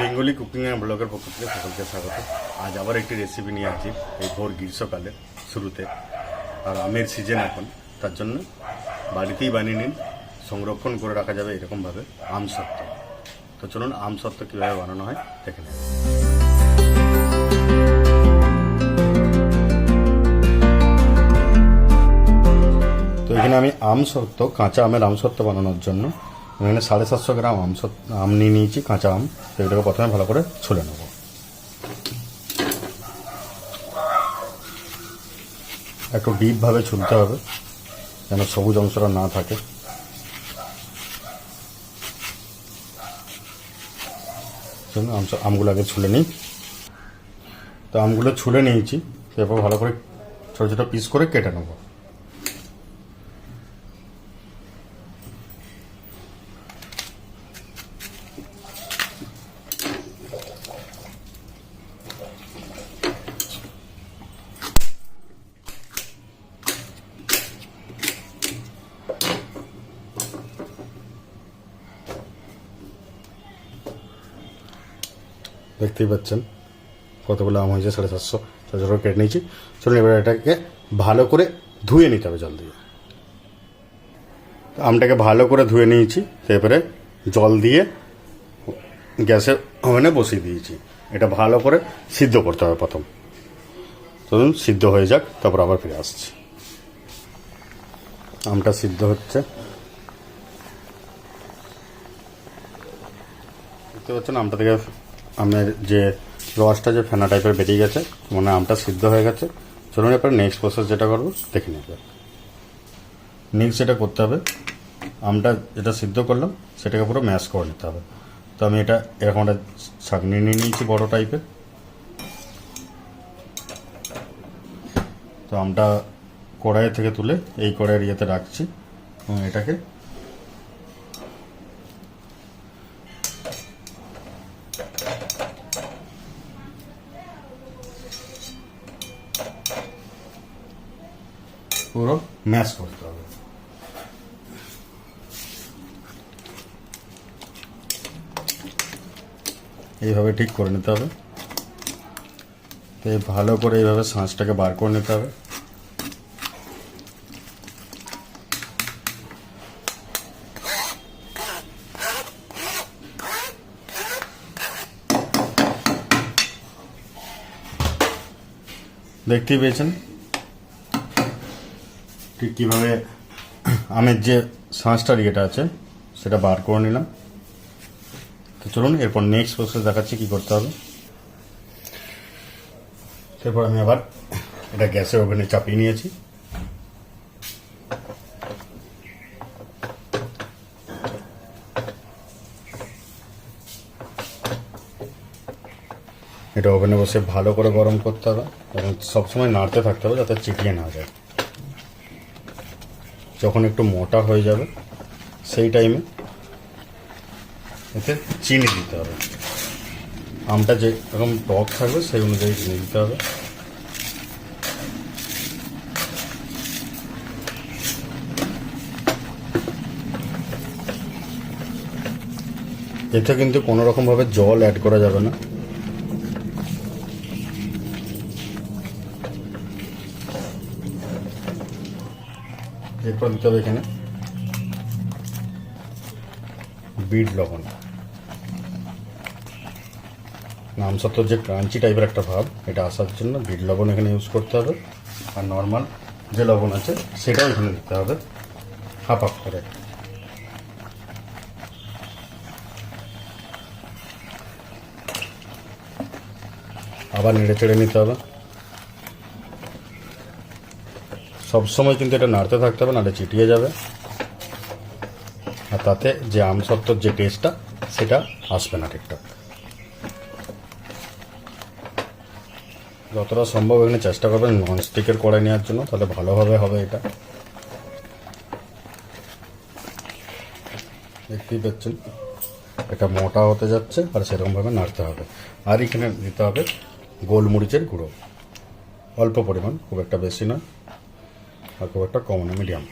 Bengali cooking and ব্লগের পক্ষ থেকে সকলকে স্বাগত। আজ আবার একটি রেসিপি নিয়ে আসছি এই ভোর গ্রীষ্মকালে শুরুতে। আর আমের সিজন এখন, তার জন্য বাড়িতেই বানিয়ে নিন, সংরক্ষণ করে রাখা যাবে এরকমভাবে আমসত্ত্ব। তো চলুন আমসত্ত্ব কীভাবে বানানো হয় দেখে নিন। তো এখানে আমি আমসত্ত্ব, কাঁচা আমের আমসত্ত্ব বানানোর জন্য এখানে 750 গ্রাম আম নিয়ে নিয়েছি, কাঁচা আম। সেগুলোকে প্রথমে ভালো করে ছুলে নেব। একটু ডিপভাবে ছুলতে হবে যেন সবুজ অংশটা না থাকে। আমগুলো আগে ছুলে নিই। তো আমগুলো ছুলে নিয়েছি, এরপর ভালো করে ছোটো ছোটো পিস করে কেটে নেব। দেখতেই পাচ্ছেন কতগুলো আম হয়েছে, 750 ছোটো ছোটো কেটে নিয়েছি। চলুন এবার এটাকে ভালো করে ধুয়ে নিতে হবে জল দিয়ে। আমটাকে ভালো করে ধুয়ে নিয়েছি, এবারে জল দিয়ে গ্যাসের ওভেনে বসিয়ে দিয়েছি। এটা ভালো করে সিদ্ধ করতে হবে প্রথম। চলুন সিদ্ধ হয়ে যাক, তারপর আবার ফিরে আসছি। আমটা সিদ্ধ হচ্ছে, দেখতে পাচ্ছেন আমটা থেকে আমের যে রসটা যে ফেনা টাইপের বেরিয়ে গেছে, মানে আমটা সিদ্ধ হয়ে গেছে। চলুন এরপর নেক্সট প্রসেস যেটা করবো দেখে নেবে। নেক্সট যেটা করতে হবে, আমটা যেটা সিদ্ধ করলাম সেটাকে পুরো ম্যাশ করে নিতে হবে। তো আমি এটা এরকম একটা ছাঁকনি নিয়ে নিয়েছি বড় টাইপের। তো আমটা কড়াই থেকে তুলে এই কড়াইয়ের ইয়েতে রাখছি এবং এটাকে পুরো ম্যাশ করতে হবে। এইভাবে ঠিক করে নিতে হবে। তো ভালো করে এইভাবে শাঁসটাকে বার করে নিতে হবে। দেখতেই পেয়েছেন ঠিক কীভাবে আমের যে শাঁসটার ইয়েটা আছে সেটা বার করে নিলাম। তো চলুন এরপর নেক্সট প্রসেস দেখাচ্ছি কী করতে হবে। এরপর আমি আবার এটা গ্যাসের ওভেনে চাপিয়ে নিয়েছি। এটা ওভেনে বসে ভালো করে গরম করতে হবে এবং সবসময় নাড়তে থাকতে হবে যাতে চিটিয়ে না যায়। যখন একটু মোটা হয়ে যাবে সেই টাইমে এতে চিনি দিতে হবে। আমটা যেরকম টক থাকবে সেই অনুযায়ী চিনি দিতে হবে। এতে কিন্তু কোনো রকমভাবে জল অ্যাড করা যাবে না। এরপর দিতে হবে এখানে বিট লবণ। আমসত্ত্বর যে ক্রাঞ্চি টাইপের একটা ভাব, এটা আসার জন্য বিট লবণ এখানে ইউজ করতে হবে। আর নর্মাল যে লবণ আছে সেটাও এখানে দিতে হবে হাফ হাফ করে। আবার নেড়ে চেড়ে নিতে হবে। সবসময় কিন্তু এটা নাড়তে থাকতে হবে, নাহলে চিটিয়ে যাবে। আর তাতে যে আমসত্ত্বর যে টেস্টটা সেটা আসবে না ঠিকঠাক। যতটা সম্ভব এখানে চেষ্টা করবেন ননস্টিকের কড়াই নেওয়ার জন্য, তাহলে ভালোভাবে হবে এটা। দেখতেই পাচ্ছেন এটা মোটা হতে যাচ্ছে আর সেরকমভাবে নাড়তে হবে। আর এখানে দিতে হবে গোলমরিচের গুঁড়ো, অল্প পরিমাণ, খুব একটা বেশি নয় আর খুব একটা কম না, মিডিয়াম।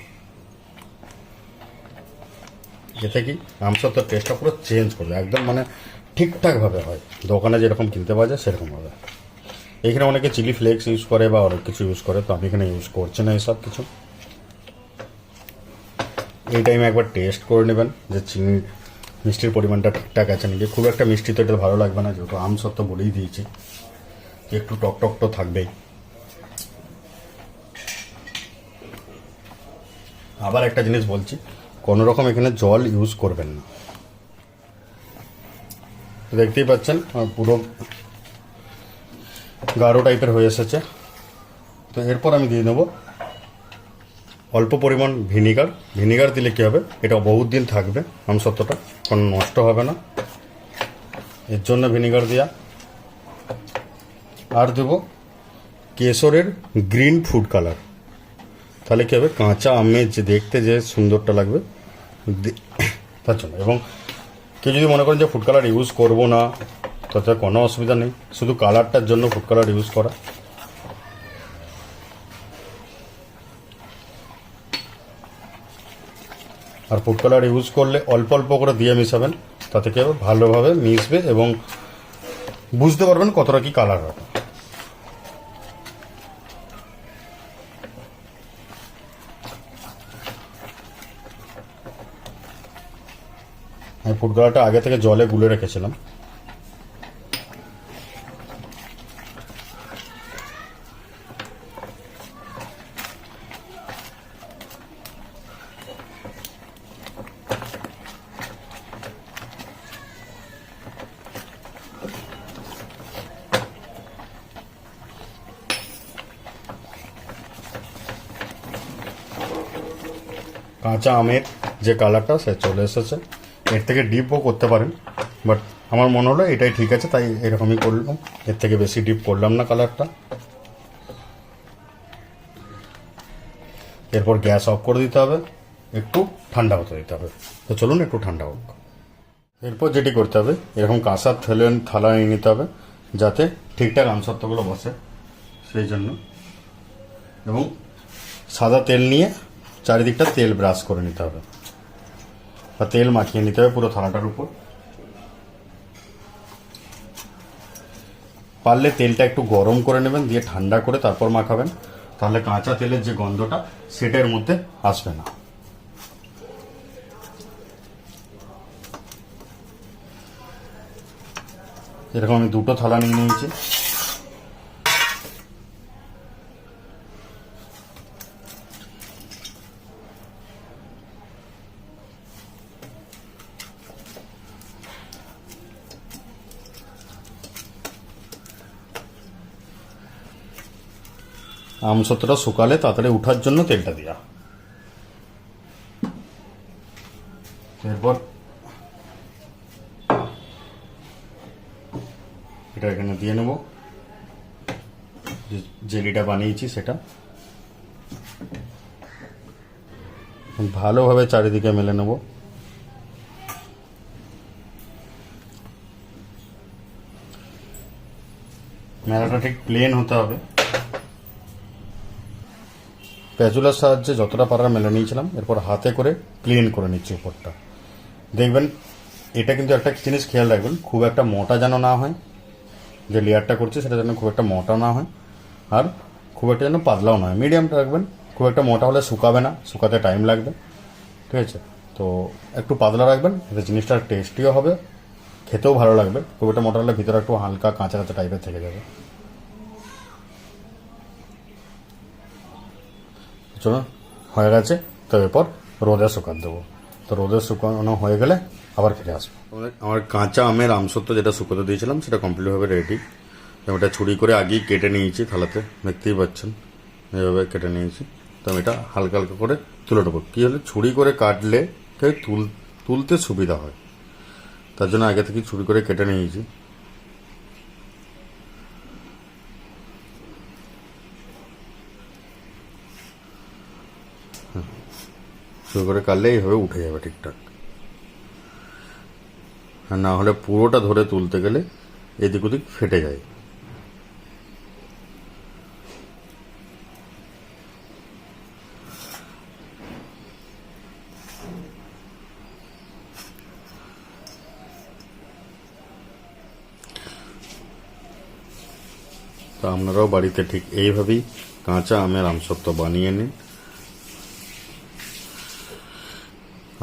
এতে কি আমসত্ত্বর টেস্টটা পুরো চেঞ্জ করবে, একদম মানে ঠিকঠাকভাবে হয়, দোকানে যেরকম কিনতে পাওয়া যায় সেরকমভাবে। এখানে অনেকে চিলি ফ্লেক্স ইউজ করে বা অনেক কিছু ইউজ করে, তো আমি এখানে ইউজ করছি না এইসব কিছু। এই টাইমে একবার টেস্ট করে নেবেন যে চিনি মিষ্টির পরিমাণটা ঠিকঠাক আছে নাকি। খুব একটা মিষ্টি তো এটা ভালো লাগবে না, যেহেতু আম সত্ত্ব বলেই দিয়েছি, একটু টক টক তো থাকবেই। আবার একটা জিনিস বলছি, কোনো রকম এখানে জল ইউজ করবেন না। দেখতেই পাচ্ছেন পুরো গাঢ় টাইপের হয়ে এসেছে। তো এরপর আমি দিয়ে নেব অল্প পরিমাণ ভিনিগার। ভিনিগার দিলে কী হবে, এটা বহুত দিন থাকবে, আমসত্ত্বটা কোনো নষ্ট হবে না, এর জন্য ভিনিগার দেওয়া। আর দেব কেশরের গ্রিন ফুড কালার, তাহলে কী হবে, কাঁচা আমের যে দেখতে যে সুন্দরটা লাগবে তার জন্য। এবং কেউ যদি মনে করেন যে ফুড কালার ইউজ করবো না, তাতে কোনো অসুবিধা নেই, শুধু কালারটার জন্য ফুড কালার ইউজ করা। আর ফুড কালার ইউজ করলে অল্প অল্প করে দিয়ে মিশাবেন, তাতে কি হবে, ভালোভাবে মিশবে এবং বুঝতে পারবেন কতটা কি কালার হবে। আমি ফুড কালারটা আগে থেকে জলে গুলে রেখেছিলাম। কাঁচা আমের যে কালারটা সে চলে এসেছে, এর থেকে ডিপও করতে পারেন, বাট আমার মনে হলো এটাই ঠিক আছে, তাই এরকমই করলাম। এর থেকে বেশি ডিপ করলাম না কালারটা। এরপর গ্যাস অফ করে দিতে হবে, একটু ঠান্ডা হতে দিতে হবে। তো চলুন একটু ঠান্ডা হোক। এরপর যেটি করতে হবে, এরকম কাঁসার থালা নিয়ে নিতে হবে, যাতে ঠিকঠাক আমসত্ত্বগুলো বসে সেই জন্য। এবং সাদা তেল নিয়ে চারিদিকটা তেল ব্রাশ করে নিতে হবে, বা তেল মাখিয়ে নিতে হবে পুরো থালাটার উপর। পারলে তেলটা একটু গরম করে নেবেন, দিয়ে ঠান্ডা করে তারপর মাখাবেন, তাহলে কাঁচা তেলের যে গন্ধটা সেটা এর মধ্যে আসবে না। এরকম আমি দুটো থালা নিয়ে নিয়েছি। আমসত্ত্বটা শুকালে তাড়াতাড়ি উঠার জন্য তেলটা দেওয়া। এরপর এটা এখানে দিয়ে নেব, জেলিটা বানিয়েছি সেটা ভালোভাবে চারিদিকে মেলে নেব। মেলাটা ঠিক প্লেন হতে হবে। প্যাচুলার সাহায্যে যতটা পারার মেলে নিয়েছিলাম, এরপর হাতে করে প্লেন করে নিচ্ছি উপরটা। দেখবেন এটা কিন্তু একটা জিনিস খেয়াল রাখবেন, খুব একটা মোটা যেন না হয়, যে লেয়ারটা করছে সেটা যেন খুব একটা মোটা না হয়, আর খুব একটা যেন পাতলাও না হয়, মিডিয়ামটা রাখবেন। খুব একটা মোটা হলে শুকাবে না, শুকাতে টাইম লাগবে, ঠিক আছে। তো একটু পাতলা রাখবেন, এতে জিনিসটা টেস্টিও হবে, খেতেও ভালো লাগবে। খুব একটা মোটা হলে ভিতরে একটু হালকা কাঁচা কাঁচা টাইপের থেকে যাবে। চলুন হয়ে গেছে, তো এরপর রোদে শুকাতে দেবো। তো রোদে শুকানো হয়ে গেলে আবার ফিরে আসবো। আমার কাঁচা আমের আমসত্ত্ব যেটা শুকোতে দিয়েছিলাম সেটা কমপ্লিটভাবে রেডি। আমি এটা ছুরি করে আগেই কেটে নিয়েছি, থালাতে দেখতেই পাচ্ছেন এইভাবে কেটে নিয়েছি। তো আমি এটা হালকা হালকা করে তুলে নেবো। কী হলে ছুরি করে কাটলে তুলতে সুবিধা হয়, তার জন্য আগে থেকে ছুরি করে কেটে নিয়েছি। ছুরি করে কাটলে এইভাবে উঠে যাবে ঠিকঠাক, আর না হলে পুরোটা ধরে তুলতে গেলে এদিক ওদিক ফেটে যায়। তো আপনারাও বাড়িতে ঠিক এইভাবেই কাঁচা আমের আমসত্ত্ব বানিয়ে নিন।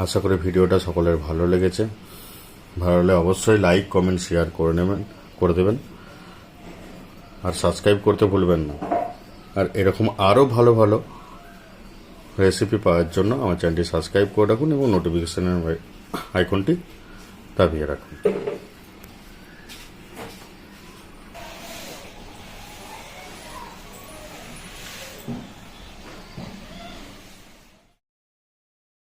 আশা করি ভিডিওটা সকলের ভালো লেগেছে। ভালো হলে অবশ্যই লাইক, কমেন্ট, শেয়ার করে দেবেন আর সাবস্ক্রাইব করতে ভুলবেন না। আর এরকম আরও ভালো ভালো রেসিপি পাওয়ার জন্য আমার চ্যানেলটি সাবস্ক্রাইব করে রাখুন এবং নোটিফিকেশনের আইকনটি দাবিয়ে রাখুন।